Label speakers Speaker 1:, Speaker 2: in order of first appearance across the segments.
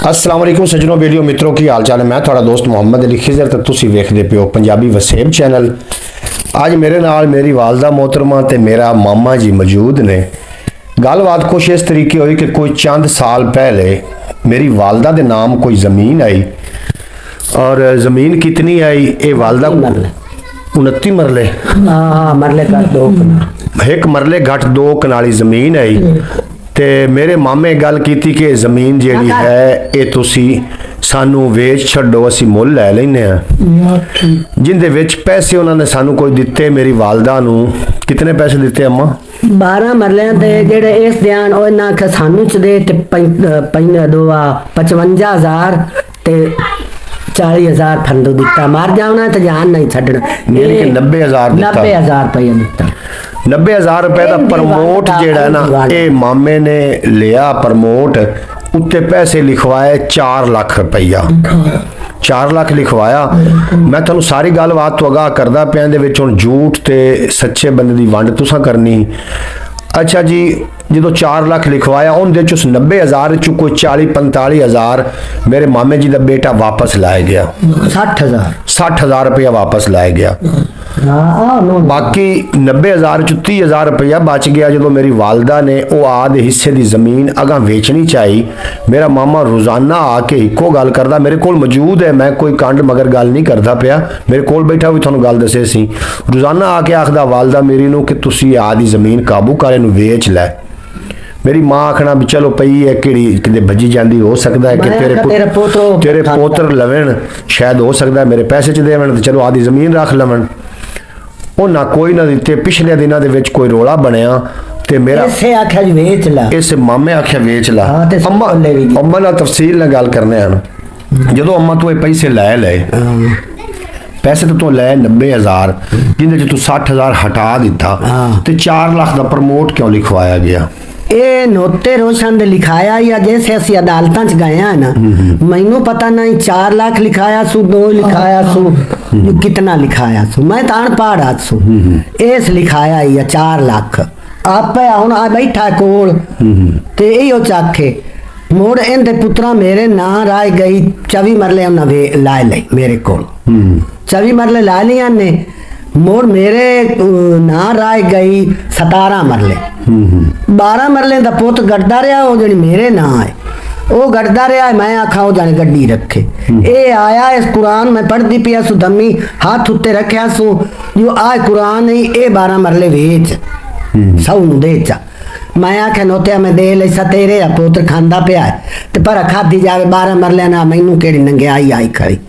Speaker 1: अस्सलाम वालेकुम सज्जनों वीडियो मित्रों की हाल चाल है। मैं थोड़ा दोस्त मुहम्मद अली खिजर तो तुसी वेखदे पियो पंजाबी वसेब चैनल। आज मेरे नाल मेरी वालदा मोहतरमा ते मेरा मामा जी मौजूद ने। गलबात कुछ इस तरीके हुई कि कोई चंद साल पहले मेरी वालदा के नाम कोई ज़मीन आई और ज़मीन कितनी आई ये वालदा 29 मरले
Speaker 2: मरले घट दो
Speaker 1: एक मरले घट 2 कनाली ज़मीन आई ते मेरे मामे गल की कि ज़मीन जिहड़ी है ये तुसी सानू वेच छड्डो असी मुल लै लैने जिंदे विच पैसे उन्होंने सानू कोई दिते। मेरी वालदा नू कितने पैसे दिते अम्मा?
Speaker 2: 12 मरले ते जेड़े इस ध्यान ओ ना के सानू च दे ते 55,000 ते 40,000 फंदो दिता। मार जाना तो जान नहीं छड्डना।
Speaker 1: यानी कि 90,000 दिता।
Speaker 2: 90,000 रुपया दिता।
Speaker 1: 90,000 रुपए का प्रमोट जेड़ा ना ये मामे ने लिया प्रमोट उत्ते पैसे लिखवाए 4 लाख रुपया 4 लाख लिखवाया। मैं तुहानू सारी गलबात तो आगाह करदा पिया दे विच हुण झूठ ते सच्चे बंदे दी वंड तुसां करनी। अच्छा जी जो 4 लाख लिखवाया उनके चुस 90,000 चु कोई 40-45,000 मेरे मामे जी का बेटा वापस लाया गया। 60,000 रुपया वापस लाया गया। बाकी 90,000 चु 30,000 रुपया बच गया। जो मेरी वालदा ने वो आदे हिस्से की जमीन अगा वेचनी चाहिए। मेरा मामा रोजाना आके इको गल करदा मेरे कोल मौजूद है। मैं कोई कंड मगर गल नहीं करता पिया, मेरे कोल बैठा भी थोड़ा गल दसे सी। रोजाना आके आखदा वालदा मेरी नू कि तुसी आदी जमीन काबू कर इनू वेच लै। मेरी माँ आखना भी चलो पई है कि बजी जाती हो सकता है कि तेरे पोत्र लवन शायद हो सकता है मेरे पैसे च देवन तो चलो आदि जमीन रख लवन। वो ना कोई ना दिते। पिछले दिनों के विच कोई रोला बनया ते मेरा इस मामे आख्या वेच ला। अम्मा ना तफसील ना गल करने हैं। जो अम्मा तू पैसे लै ले पैसे तो लै 90,000 जिंदे तू 60,000 हटा दिता ते 4 लाख का प्रमोट क्यों लिखवाया गया?
Speaker 2: ये नोते रोशन दे लिखाया या जैसे असी अदालतां च गए हैं ना मैनू पता नहीं 4 लाख लिखाया सू 2 लिखाया सू कितना लिखाया सू मैं तो अनपढ़ सू इस लिखाया या 4 लाख आप हुण आ बैठा कोल ते इहो चाखे मुड़ इनके पुत्रा मेरे ना राय गई 24 मरले उन्हें ला ली मेरे को 24 मरले ला लिया ने मोर मेरे ना राय गई 17 मरले 12 मरले का पुत गड्डा रहा वो जनी मेरे ना है वो गड्डा रहा है। मैं आखा वो जाने गड्डी रखे ये आया इस कुरान में पढ़ती पिया सु दमी हाथ उत्ते रखा सु जो आ कुरान नहीं ये 12 मरले वेच सौ दे चा। मैं आख्या नोत्या मैं दे ले तेरे पुत्र खांदा पिया तो पर खाधी जावे 12 मरलिया ना मैनू केड़ी नंगियाई आई खड़ी।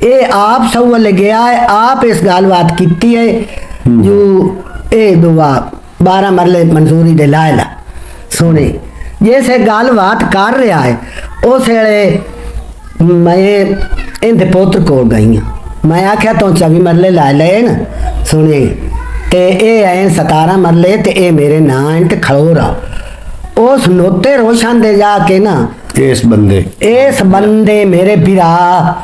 Speaker 2: ये आप सब ले गया है आप इस गलबात की है जो ए दुआ 12 मरले मंजूरी दे लायला सुने जैसे गलबात कर रहा है उस वेले मैं इनके पुत्र को गई हाँ। मैं आख्या तो 24 मरले ला ले न सुने ते ए आए 17 मरले ते ए मेरे ना ते खड़ो रहा उस नोते रोशन दे जाके ना इस बंदे मेरे बिरा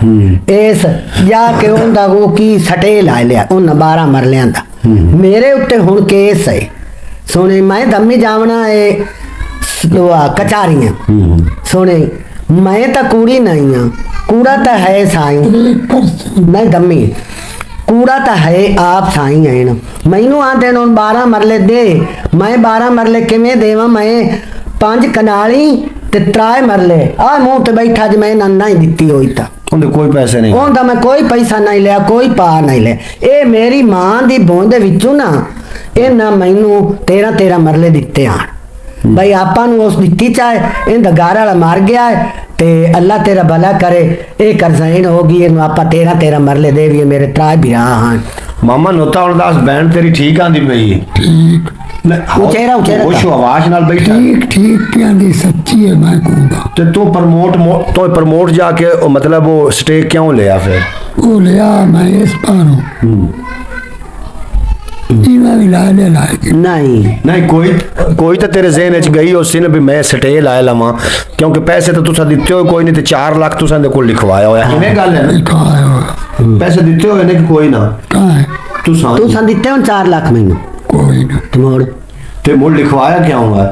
Speaker 2: इस जाके उनका वो की सटे ला लिया उन 12 मरलियां दा मेरे उत्ते हुण केस है सुने। मैं दमी जावना है कचारियां सुने मैं तो कूड़ी नहीं हाँ कूड़ा तो है साई नहीं दमी कूड़ा तो है आप साई है ना मैनू आते 12 मरले दे मैं 12 मरले किमें देवा मैं 5 कनाली ते 3 मरले आ मुंह ते बैठा ज मैं नंदा ही दिती होई था
Speaker 1: कोई पैसे नहीं
Speaker 2: उनका मैं कोई पैसा नहीं लिया कोई पा नहीं लिया। ये मेरी मां दी बोंद दे विचों ना इन्हां मैनू 13 मरले दिते आन भाई आपा नू उस दिती चाहे इनका घर वाला मार गया है ते अल्लाह तेरा भला करे ये करजाइन होगी इनू आपा 13 मरले दे भी मेरे 3 बिरा हां।
Speaker 1: मामा नोता उदास बहन तेरी ठीक आंदी पई ठीक
Speaker 2: उचेरा
Speaker 1: वो आवाज नाल बैठा
Speaker 3: ठीक प्यादी सच्ची है मैं कहूँगा
Speaker 1: ते तू प्रमोट जाके मतलब वो स्टेक क्यों लिया फिर?
Speaker 3: वो लिया मैं इस पार
Speaker 1: नहीं कोई तो तेरे ज़हन च गई उस दिन भी मैं स्टे लाए लवां क्योंकि पैसे तो तुसा दिते हो कोई नहीं तो 4 लाख तुसा दे कोल लिखवाया होया इवें गल है ना पैसे दिते हो ने कोई ना
Speaker 2: तुसा दिते हो 4 लाख मैनू
Speaker 3: कोई ना
Speaker 1: ते मोड़ लिखवाया क्या होगा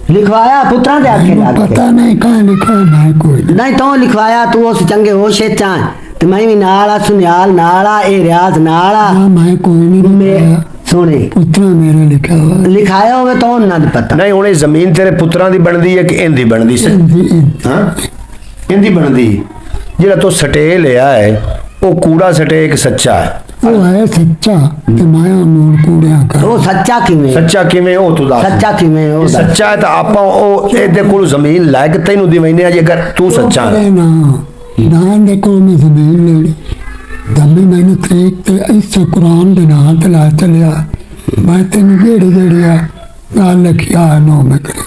Speaker 2: लिखवाया पुत्रा दे आखे
Speaker 3: ਮੈਨੂੰ
Speaker 2: लाके
Speaker 3: ਪਤਾ ਨਹੀਂ ਕਹਾਂ ਲਿਖਾ ਮੈਂ ਕੋਈ ਨਹੀਂ।
Speaker 2: नहीं तो लिखवाया तू उस चंगे होशे चाह ते मैं भी नाल आ सुनियाल नाल आ ए रियाज नाल आ
Speaker 3: ਨਾ ਮੈਂ ਕੋਈ ਨਹੀਂ
Speaker 2: मैं
Speaker 3: ਲਿਖਾਇਆ।
Speaker 2: सुने
Speaker 3: ਪੁੱਤਰਾ ਮੇਰੇ ਲਿਖਿਆ ਹੋਇਆ
Speaker 2: लिखाया होवे तो उन्ना दी पता
Speaker 1: ਨਹੀਂ ਹੁਣ ਇਹ ਜ਼ਮੀਨ ਤੇਰੇ ਪੁੱਤਰਾਂ ਦੀ ਬਣਦੀ ਹੈ ਕਿ ਇਹਦੀ ਬਣਦੀ ਸੀ ਹਾਂ ਇਹਦੀ ਬਣਦੀ ਜਿਹੜਾ ਤੂੰ ਸਟੇ ਲਿਆ ਹੈ ਉਹ ਕੂੜਾ ਸਟੇ ਇੱਕ ਸੱਚਾ ਹੈ
Speaker 3: ਉਹ ਹੈ ਸੱਚਾ ਤੇ ਮੈਂ ਉਹਨੂੰ ਕੂੜਿਆਂ ਕਰ
Speaker 2: वो सच्चा किवें
Speaker 1: ਸੱਚਾ ਕਿਵੇਂ ਉਹ ਤੂੰ ਦੱਸ
Speaker 2: सच्चा किवें
Speaker 1: ਇਹ
Speaker 2: ओ दस।
Speaker 1: ਸੱਚਾ ਹੈ ਤਾਂ ਆਪਾਂ ਉਹ ਇਹਦੇ ਕੋਲ ਜ਼ਮੀਨ ਲੈ ਕੇ ਤੈਨੂੰ ਦਿਵੈਨੇ ਆ ਜੇਕਰ ਤੂੰ ਸੱਚਾ ਹੈ
Speaker 3: ਨਾ ਨਾ ਦੇ ਕੋਲ ਮੈਂ ਜ਼ਮੀਨ ਲੈ ਲਈ ਦਮੇ ਮੈਨੂੰ ਤਰੀਕ ਤੇ ਇਸ ਕੁਰਾਨ ਦੇ ਨਾਂ ਤੇ ਲਾ ਚਲਿਆ ਮੈਂ ਤੈਨੂੰ ਜਿਹੜੀ ਆ ਗੱਲ ਲਿਖਿਆ ਨੋ ਮੈਂ ਕਰੇ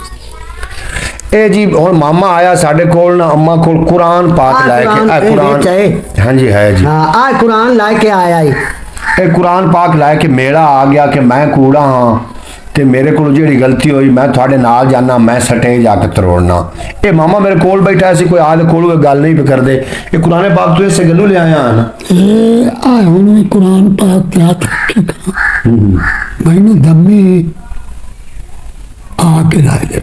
Speaker 1: ਇਹ ਜੀ ਹੁਣ ਮਾਮਾ ਆਇਆ ਸਾਡੇ ਕੋਲ ਨਾ ਅੰਮਾ ਕੋਲ ਕੁਰਾਨ ਪਾਕ ਲੈ ਕੇ
Speaker 2: ਕੁਰਾਨ
Speaker 1: ਇਹ
Speaker 2: ਇਹ
Speaker 1: ਕੁਰਾਨ
Speaker 2: ਵਿੱਚ ਹੈ।
Speaker 1: ਹਾਂਜੀ ਹੈ ਜੀ
Speaker 2: हाँ आ कुरान लाके आया ही
Speaker 1: ਇਹ ਕੁਰਾਨ ਪਾਕ ਲੈ ਕੇ ਮੇਰਾ ਆ ਗਿਆ ਕਿ ਮੈਂ ਕੂੜਾ ਹਾਂ ਤੇ ਮੇਰੇ ਕੋਲ ਜਿਹੜੀ ਗਲਤੀ ਹੋਈ ਮੈਂ ਤੁਹਾਡੇ ਨਾਲ ਜਾਣਾ ਮੈਂ ਸਟੇ ਜਾ ਕੇ ਤਰੋੜਨਾ ਇਹ ਮਾਮਾ ਮੇਰੇ ਕੋਲ ਬੈਠਾ ਸੀ ਕੋਈ ਆਦੇ ਕੋਲ ਕੋਈ ਗੱਲ ਨਹੀਂ ਕਰਦੇ ਇਹ ਕੁਰਾਨ ਪਾਕ ਤੋਂ ਇਸੇ ਗੱਲੋਂ ਲਿਆਇਆ ਹਨ
Speaker 3: ਇਹ ਆ ਹੁਣ ਵੀ ਕੁਰਾਨ ਪਾਕ ਤੇ ਹੱਥ ਰੱਖੇ ਮੈਨੂੰ ਦਮੇ ਆ ਕੇ ਲਾ ਦੇ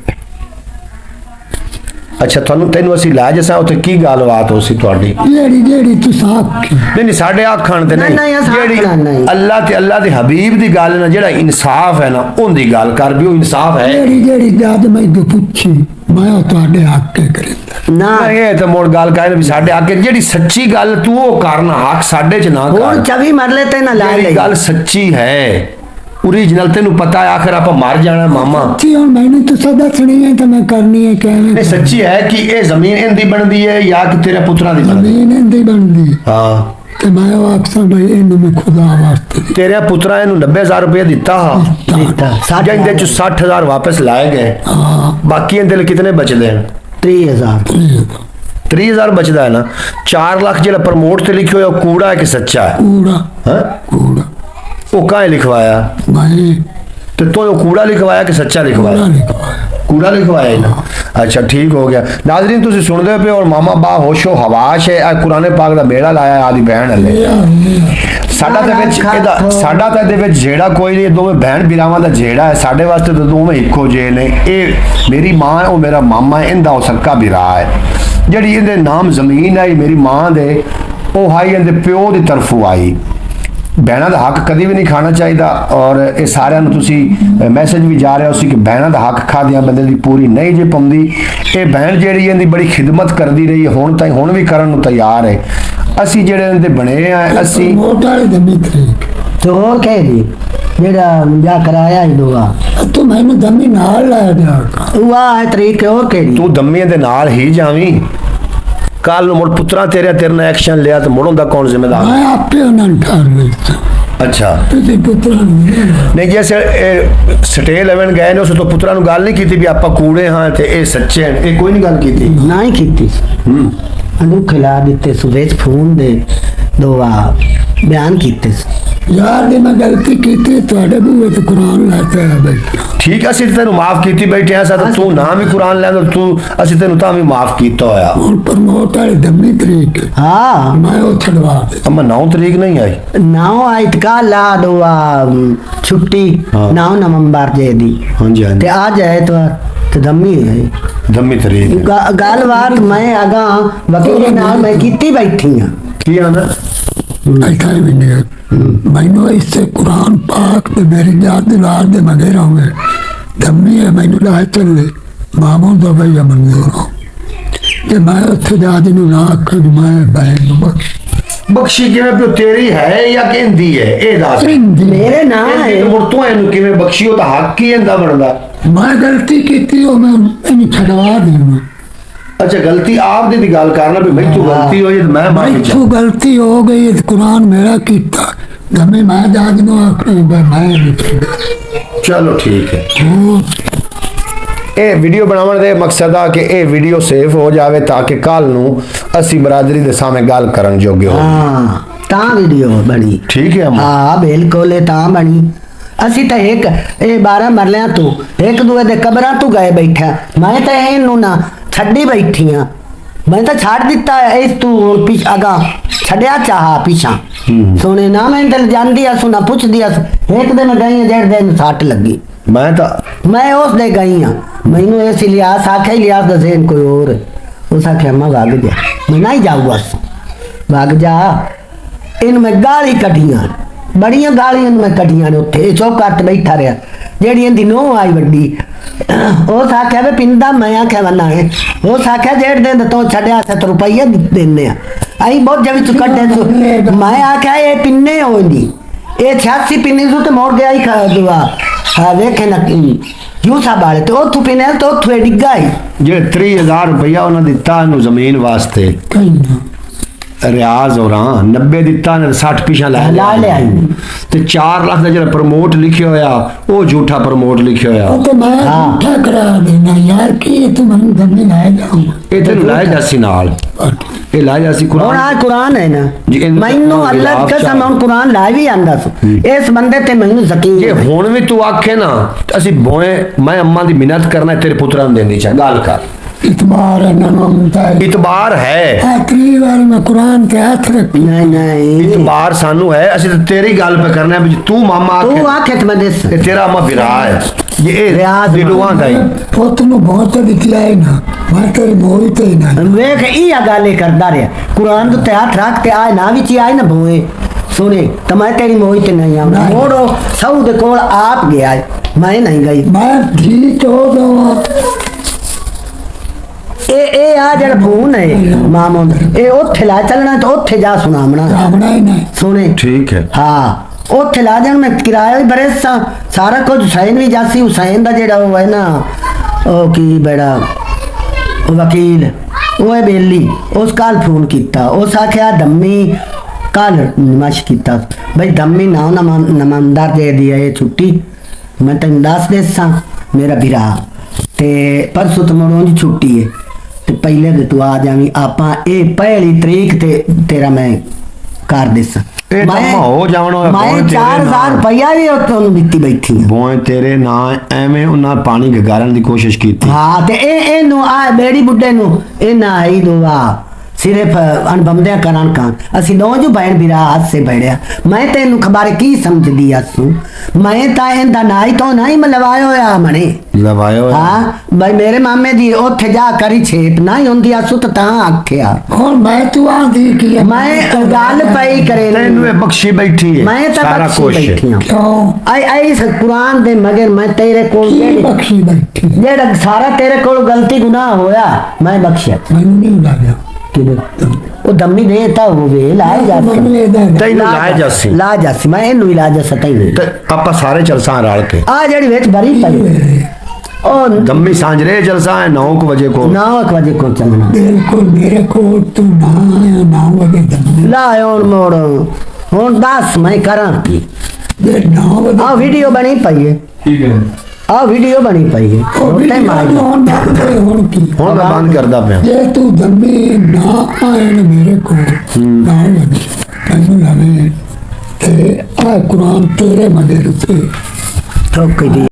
Speaker 1: ਅੱਛਾ ਤੁਹਾਨੂੰ ਤੈਨੂੰ ਅਸੀਂ ਲੈ ਜਸਾਂ ਉੱਥੇ ਕੀ ਗੱਲਬਾਤ ਹੋ ਸੀ ਤੁਹਾਡੀ
Speaker 3: ਜਿਹੜੀ ਤੂੰ ਸਾਖ
Speaker 1: ਨਹੀਂ ਨਹੀਂ ਸਾਡੇ ਆਖਣ ਤੇ
Speaker 2: ਨਹੀਂ, ਇਹ ਸਾਫ਼
Speaker 1: ਜਿਹੜੀ
Speaker 2: ਗੱਲ ਨਹੀਂ।
Speaker 1: ਅੱਲਾ ਤੇ ਅੱਲਾ ਦੇ ਹਬੀਬ ਦੀ ਗੱਲ ਨਾ ਜਿਹੜਾ ਇਨਸਾਫ ਹੈ ਨਾ ਉਹਦੀ ਗੱਲ ਕਰ ਵੀ ਉਹ ਇਨਸਾਫ ਹੈ
Speaker 3: ਜਿਹੜੀ ਜਦ ਮੈਂ ਪੁੱਛੀ ਮੈਂ ਉਹ ਤੁਹਾਡੇ ਹੱਕ ਕੇ ਕਰਿੰਦਾ
Speaker 2: ना
Speaker 1: ਨਹੀਂ, ਇਹ ਤਾਂ ਮੋੜ ਗੱਲ ਕਾਇ ਵੀ ਸਾਡੇ ਆਕੇ ਜਿਹੜੀ ਸੱਚੀ ਗੱਲ ਤੂੰ ਉਹ ਕਰਨਾ ਹੱਕ ਸਾਡੇ ਚ ਨਾ
Speaker 2: और
Speaker 1: ਕਰ
Speaker 2: चवी मरले ते ना ला
Speaker 1: ਜਿਹੜੀ
Speaker 2: ले
Speaker 1: ਗੱਲ ਸੱਚੀ ਹੈ ਓਰੀਜਨਲ ਤੈਨੂੰ ਪਤਾ ਹੈ ਆਖਰ ਆਪਾਂ ਮਰ ਜਾਣਾ ਮਾਮਾ
Speaker 3: ਜੀ ਹੁਣ ਮੈਨੂੰ ਤਾਂ ਸਦਾ ਸੁਣੀ ਹੈ ਤਾਂ ਮੈਂ ਕਰਨੀ ਹੈ
Speaker 1: ਇਹ
Speaker 3: ਕਿਵੇਂ
Speaker 1: ਸੱਚੀ ਹੈ ਕਿ ਇਹ ਜ਼ਮੀਨ ਇਹਦੀ ਬਣਦੀ ਹੈ ਜਾਂ ਕਿ ਤੇਰੇ ਪੁੱਤਰਾਂ ਦੀ ਬਣਦੀ ਹੈ?
Speaker 3: ਜ਼ਮੀਨ ਇੰਦੀ ਬਣਦੀ
Speaker 1: ਹਾਂ
Speaker 3: ਤੇ ਮੈਂ ਉਹ ਆਖਸਾਂ ਬਈ ਇਹਨੂੰ ਮੈਂ ਖੁਦਾ ਵਾਸਤੇ
Speaker 1: ਤੇਰੇ ਪੁੱਤਰਾਂ ਇਹਨੂੰ 90000 ਰੁਪਏ ਦਿੱਤਾ ਹਾਂ ਜਾਂ ਇਹਦੇ ਚ 60000 ਵਾਪਸ ਲਾਏ ਗਏ
Speaker 3: ਹਾਂ
Speaker 1: ਬਾਕੀ ਇਹਦੇ ਲਈ ਕਿਤਨੇ ਬਚਦੇ ਹਨ
Speaker 2: 30,000
Speaker 1: 30000 ਬਚਦਾ ਹੈ ਨਾ 4 ਲੱਖ ਜਿਹੜਾ ਪ੍ਰਮੋਟ ਤੇ ਲਿਖਿਆ ਹੋਇਆ ਉਹ ਕੂੜਾ ਹੈ ਕਿ ਸੱਚਾ ਹੈ
Speaker 3: ਕੂੜਾ
Speaker 1: ਹਾਂ
Speaker 3: ਕੂੜਾ
Speaker 1: ਉਹ ਕਾਹੇ ਲਿਖਵਾਇਆ
Speaker 3: ਮੈਂ
Speaker 1: ਤੇ ਤੂੰ ਉਹ ਕੂੜਾ ਲਿਖਵਾਇਆ ਕਿ ਸੱਚਾ
Speaker 3: ਕੂੜਾ
Speaker 1: ਲਿਖਵਾਇਆ
Speaker 3: ਲਿਖਵਾਇਆ
Speaker 1: ਕੂੜਾ ਲਿਖਵਾਇਆ ਹੀ ਨਾ ਅੱਛਾ ਠੀਕ ਹੋ ਗਿਆ ਨਾਜ਼ਰੀਨ ਤੁਸੀਂ ਸੁਣਦੇ ਪਏ ਹੋ ਔਰ ਮਾਮਾ ਬਾ ਹੋਸ਼ੋ ਹਵਾਸ਼ ਹੈ ਇਹ ਕੁਰਾਨੇ ਪਾਕ ਦਾ ਮੇਲਾ ਲਾਇਆ ਆਦੀ ਭੈਣ ਹਲੇ ਸਾਡਾ ਦੇ ਵਿੱਚ ਇਹਦਾ ਸਾਡਾ ਤਾਂ ਇਹਦੇ ਵਿੱਚ ਜਿਹੜਾ ਕੋਈ ਨਹੀਂ ਦੋਵੇਂ ਭੈਣ ਵੀਰਾਵਾਂ ਦਾ ਜਿਹੜਾ ਹੈ ਸਾਡੇ ਵਾਸਤੇ ਤਾਂ ਦੋਵੇਂ ਇੱਕੋ ਜਿਹੇ ਨੇ ਇਹ ਮੇਰੀ ਮਾਂ ਹੈ ਉਹ ਮੇਰਾ ਮਾਮਾ ਹੈ ਇਹਦਾ ਉਹ ਸਕਾ ਵੀਰਾ ਹੈ ਜਿਹੜੀ ਇਹਦੇ ਨਾਮ ਜ਼ਮੀਨ ਆਈ ਮੇਰੀ ਮਾਂ ਦੇ ਉਹ ਹਾਈ ਇਹਦੇ ਪਿਓ ਦੀ ਤਰਫੋਂ ਆਈ ਭੈਣਾਂ ਦਾ ਹੱਕ ਕਦੀ ਵੀ ਨਹੀਂ ਖਾਣਾ ਚਾਹੀਦਾ ਔਰ ਇਹ ਸਾਰਿਆਂ ਨੂੰ ਤੁਸੀਂ ਮੈਸੇਜ ਵੀ ਜਾ ਰਿਹਾ ਸੀ ਕਿ ਭੈਣਾਂ ਦਾ ਹੱਕ ਖਾਦਿਆਂ ਬੰਦੇ ਦੀ ਪੂਰੀ ਨਹੀਂ ਜੇ ਪਾਉਂਦੀ ਇਹ ਭੈਣ ਜਿਹੜੀ ਇਹਦੀ ਬੜੀ ਖਿਦਮਤ ਕਰਦੀ ਰਹੀ ਹੁਣ ਤਾਈਂ ਹੁਣ ਵੀ ਕਰਨ ਨੂੰ ਤਿਆਰ ਹੈ ਅਸੀਂ ਜਿਹੜੇ ਇਹਦੇ ਬਣੇ ਆ ਅਸੀਂ
Speaker 3: ਮੋਟਾ ਦੇ ਮਿੱਤਰੀ
Speaker 2: तो और कह दी जेड़ा जा कराया ही दोगा
Speaker 3: ਤੂੰ ਮੈਨੂੰ ਦਮੀ ਨਾਲ ਲੈ ਜਾ
Speaker 2: हुआ है तरीक और कह दी
Speaker 1: ਤੂੰ ਦੰਮੀਆਂ ਦੇ ਨਾਲ ਹੀ ਜਾਵੀਂ ਕੱਲ ਨੂੰ ਮੁੜ ਪੁੱਤਰਾਂ ਤੇਰੇ ਨਾਲ ਐਕਸ਼ਨ ਲਿਆ ਤੇ ਮੁੜੋਂ ਦਾ ਕੌਣ ਜ਼ਿੰਮੇਦਾਰ
Speaker 3: ਮੈਂ ਆਪੇ ਉਹਨਾਂ ਨੂੰ ਠਾਰ ਲਈ
Speaker 1: ਅੱਛਾ
Speaker 3: ਤੁਸੀਂ ਪੁੱਤਰਾਂ ਨੂੰ ਨਹੀਂ ਲੈਣਾ।
Speaker 1: ਨਹੀਂ ਜੈਸੇ ਸਟੇ ਲੈਵਨ ਗਏ ਨੇ ਉਸ ਤੋਂ ਪੁੱਤਰਾਂ ਨੂੰ ਗੱਲ ਨਹੀਂ ਕੀਤੀ ਵੀ ਆਪਾਂ ਕੂੜੇ ਹਾਂ ਤੇ ਇਹ ਸੱਚੇ ਹਨ ਇਹ ਕੋਈ ਨਹੀਂ ਗੱਲ ਕੀਤੀ
Speaker 2: ना ही की अनु खिला देते सुबह फोन दे दोआ बयान कीते
Speaker 3: ਯਾਰ ਦੀ ਮੈਂ ਗਲਤੀ ਕੀਤੀ ਤੁਹਾਡੇ ਬੂਹੇ ਤੇ ਕੁਰਾਨ ਲਾਤਾ ਹੈ ਬਈ
Speaker 1: ਠੀਕ ਅਸੀਂ ਤੈਨੂੰ ਮਾਫ ਕੀਤੀ ਬੈਠੇ ਆ ਸਾ ਤੂੰ ਨਾ ਵੀ ਕੁਰਾਨ ਲੈਂਦਾ ਤੂੰ ਅਸੀਂ ਤੈਨੂੰ ਤਾਂ ਵੀ ਮਾਫ ਕੀਤਾ ਹੋਇਆ
Speaker 3: ਹੁਣ ਪ੍ਰਮੋਟ ਵਾਲੀ ਦਮੀ ਤਰੀਕ ਹੈ।
Speaker 2: हाँ
Speaker 3: ਮੈਂ ਉਹ ਛਡਵਾ ਦੇ
Speaker 1: ਅਮਾ 9 ਤਰੀਕ ਨਹੀਂ ਆਈ
Speaker 2: नाव आयतका ला दोआ छुट्टी
Speaker 1: हाँ।
Speaker 2: 9 नवंबर जे दी
Speaker 1: ਹਾਂਜੀ
Speaker 2: ते
Speaker 1: ਹਾਂਜੀ
Speaker 2: आज है तो दम्मी है
Speaker 1: ਦੰਮੀ ਤਰੀਕ
Speaker 2: गलबात मैं अगा वकील नाल मैं कीती बैठी हां
Speaker 1: ਕੀ ਆਂਦਾ
Speaker 3: ऐसा ही भी नहीं मैनू इससे कुरान पाक ते मेरी याद दिलार दे मगे रहूंगे दम्मी है मैनू ला चले मामू तो भैया मंजूर हो ते मैं उत्थे जादी नु ना आखा कि मैं बहन नु बख्श
Speaker 1: ਬਖਸ਼ੀ ਕਿਵੇਂ ਪਿਓ ਤੇਰੀ ਹੈ ਜਾਂ ਕਹਿੰਦੀ ਹੈ ਇਹ ਦੱਸ
Speaker 3: हिंदी
Speaker 2: मेरे ना है
Speaker 1: ਮੁੜ ਤੂੰ ਇਹਨੂੰ ਕਿਵੇਂ ਬਖਸ਼ੀ ਉਹ ਤਾਂ ਹੱਕ ਹੀ ਇਹਦਾ ਬਣਦਾ
Speaker 3: मैं गलती की हो मैं इन छडवा देना
Speaker 1: ਅੱਛਾ ਗਲਤੀ ਆਪ ਦੀ ਗੱਲ ਕਰਨਾ ਵੀ ਮੈਨੂੰ ਗਲਤੀ ਹੋਈ ਤੇ ਮੈਂ ਮਾਫੀ
Speaker 3: मैं तू गलती हो गई कुरान मेरा कीता दम्मी मैं जाद नु आखा मैं नहीं
Speaker 1: ਚਲੋ ਠੀਕ ਹੈ
Speaker 3: ओ
Speaker 1: ਇਹ ਵੀਡੀਓ ਬਣਾਉਣ ਦੇ ਮਕਸਦ ਆ ਕਿ ਇਹ ਵੀਡੀਓ ਸੇਫ ਹੋ ਜਾਵੇ ਤਾਂ ਕਿ ਕੱਲ ਨੂੰ ਅਸੀਂ ਬਰਾਦਰੀ ਦੇ ਸਾਹਮਣੇ ਗੱਲ ਕਰਨ ਜੋਗੇ ਹੋ
Speaker 2: हां ता वीडियो बनी
Speaker 1: ਠੀਕ ਹੈ ਅਮਾ
Speaker 2: हाँ बिल्कुल ता बनी ਅਸੀਂ ਤਾਂ ਇੱਕ ਇਹ 12 ਮਰਲਿਆਂ ਤੋਂ ਇੱਕ ਦੂਏ ਦੇ ਕਬਰਾਂ ਤੋਂ ਗਏ ਬੈਠਾ ਮੈਂ ਤਾਂ ਇਹਨੂੰ ਨਾ ਛੱਡੀ ਬੈਠੀ ਆ ਮੈਂ ਤਾਂ ਛੱਡ ਦਿੱਤਾ ਇਸ ਤੂੰ ਪਿਛ ਅਗਾ ਛੱਡਿਆ ਚਾਹਾ ਪਿਛਾ ਸੋਨੇ ਨਾ ਮੈਂ ਦਿਲ ਜਾਂਦੀ ਆ ਸੁਣਾ ਪੁੱਛਦੀ ਆ ਇੱਕ ਦਿਨ ਗਈ ਡੇਢ ਦਿਨ ਸੱਟ ਲੱਗੀ मैं उस दे गई हाँ मैनू इस लिहाज आख्या लिहाज दसे कोई और उस आख्या मैं भाग जा मैं नहीं जाऊगा भाग जा इन मैं गाली कटियां बड़िया गालियां मैं कटियां ने उत्थे चौका ते बैठा रहा जेड़ी इनदी नूंह आई वड्डी उस आख्या वे पिंदा मैं आख्या वना है उस आख्या जेड़ दिन तो छड्या 7 रुपये देने आई बहुत जब तू कटे मैं आख्या ये पिन्ने होंदी ये 86 पिन्नी सु ते मोड़ गया ही खा दुआ हाँ देखे ना क्यों सा बाले तो तू पिने तो तू डिग्गा ही
Speaker 1: जे 30,000 रुपया उन्हें दिता नु जमीन वास्ते
Speaker 3: कहीं ना
Speaker 1: रियाज और 90 दिता ने 60 पिछा ला
Speaker 2: ले आई
Speaker 1: ते 4 लाख का जरा प्रमोट लिखियो होया वो झूठा प्रमोट लिखियो होया
Speaker 3: वो तो मैं
Speaker 2: हाँ।
Speaker 3: उठा करा देना यार कि तू मन जमीन आए जाऊँ
Speaker 1: ये तेन लाए जासी नाल ये लाए जासी
Speaker 2: और
Speaker 1: कुरान
Speaker 2: आ कुरान है ना
Speaker 1: जी, इन-
Speaker 2: मैनू अल्लाह
Speaker 1: आप
Speaker 2: कसम
Speaker 1: चाह-
Speaker 2: हम कुरान ला भी आंदा सु इस बंदे ते मैनू यकीन
Speaker 1: जे
Speaker 2: है।
Speaker 1: हुण भी तू आखे ना असि बोए मैं अम्मा दी मिन्नत करना तेरे पुत्रा ने देनी चाहिए गल कर
Speaker 3: इतबार है ना ममता है
Speaker 1: इतबार है
Speaker 3: आखिरी बार मैं कुरान के हाथ रख
Speaker 2: नहीं नहीं
Speaker 1: इतबार सानू है असि तो तेरी गल पे करना है भी तू मामा
Speaker 2: तू
Speaker 1: आखे
Speaker 2: आखे तो मैं दस
Speaker 1: ते तेरा अम्मा बिरा है ये
Speaker 2: रियाज
Speaker 1: दिलुआ दा ही
Speaker 3: पुत नु बहुत दिखलाए ना मैं तेरी मोही ते ही ना
Speaker 2: वेख इया गाले करदा रहा कुरान तो ते हाथ रख के आए ना विच आए ना भोए सुने तो मैं तेरी मोही ते नहीं आऊं
Speaker 3: नहीं।
Speaker 2: मोड़ो सऊ दे कोल आप गया है मैं नहीं गई
Speaker 3: मैं ठीक हो जाऊँ
Speaker 2: ए आ जड़ा फोन है मामो ए ओथे ला चलना तो ओथे जा सुनामना
Speaker 3: सामना ही नहीं
Speaker 2: सुने
Speaker 1: ठीक है
Speaker 2: हाँ ओथे ला जान मैं किराया भी बरे सारा कुछ हुसैन भी जासी हुसैन दा जेड़ा वो है ना ओ की बेड़ा वकील वो है बेली उस काल फोन किया उस आख्या दम्मी कल निमाश किया भाई दम्मी ना नमंदार दे दिया ये छुट्टी मैं तेन दस देसा मेरा बिरा ते परसों तो मोड़ छुट्टी है ते पहले दे तू आ जावी आपा ए पहली तरीक ते तेरा मैं कर देसा
Speaker 1: ए तो हो जावणो है,
Speaker 2: मैं
Speaker 1: बहुत तेरे
Speaker 2: 4,000
Speaker 1: नाल।
Speaker 2: रुपया भी उतों दित्ती बैठी हूं।
Speaker 1: बोए तेरे ना एवें उन्हें पानी गगारन की कोशिश की थी
Speaker 2: हाँ ते ए नु आ बेड़ी बुड्ढे नु ए ना ही दुआ सिर्फ अनबंदे करन का असि दो जो बहन बिरा हाथ से बढ़िया मैं तेन खबर की समझ दिया सु मैं ता इंदा नाई तो नहीं मलवायो या मने
Speaker 1: लवायो है।
Speaker 2: हाँ भाई मेरे मामे दी ओथे जा करी छेप नहीं हुंदी असु तो ता आख्या
Speaker 3: और मैं तू आंधी की
Speaker 2: मैं गाल पई करे
Speaker 1: तेन वे बख्शी बैठी है
Speaker 2: मैं तो
Speaker 1: सारा
Speaker 2: बख्शी
Speaker 1: कुछ
Speaker 2: बैठी हूं
Speaker 3: क्यों
Speaker 2: आई आई इस कुरान दे मगर मैं तेरे कोल
Speaker 3: की
Speaker 2: जेड़ी
Speaker 3: बख्शी बैठी
Speaker 2: जेड़ा सारा तेरे कोल गलती गुनाह होया मैं बख्शिया
Speaker 3: मैंने नहीं लगा
Speaker 2: वो दम्मी देता वो वे लाए जाते
Speaker 1: तेन लाए जासी
Speaker 2: ला जासी मैं इनू इलाज सता ही
Speaker 1: ते आपा सारे चलसा रल के
Speaker 2: आ जड़ी विच भरी पई ओ
Speaker 1: दम्मी सांजरे चलसा है 9 बजे को
Speaker 2: 9 बजे को चलना
Speaker 3: बिल्कुल मेरे को तू ना आया 9 बजे दम
Speaker 2: ला हुन मोड़ हुन 10 मैं करां की
Speaker 3: ये 9 बजे
Speaker 2: आ वीडियो बनी पई है
Speaker 1: ठीक है
Speaker 2: आ वीडियो बनी पई है रोटे मार
Speaker 3: हुन की
Speaker 1: हुन मैं बंद करदा पे
Speaker 3: ये तू दम्मी ना आए ना मेरे को 9 बजे मैंने लगे ते आ कुरान तेरे मदे रुपे
Speaker 2: ठोक दी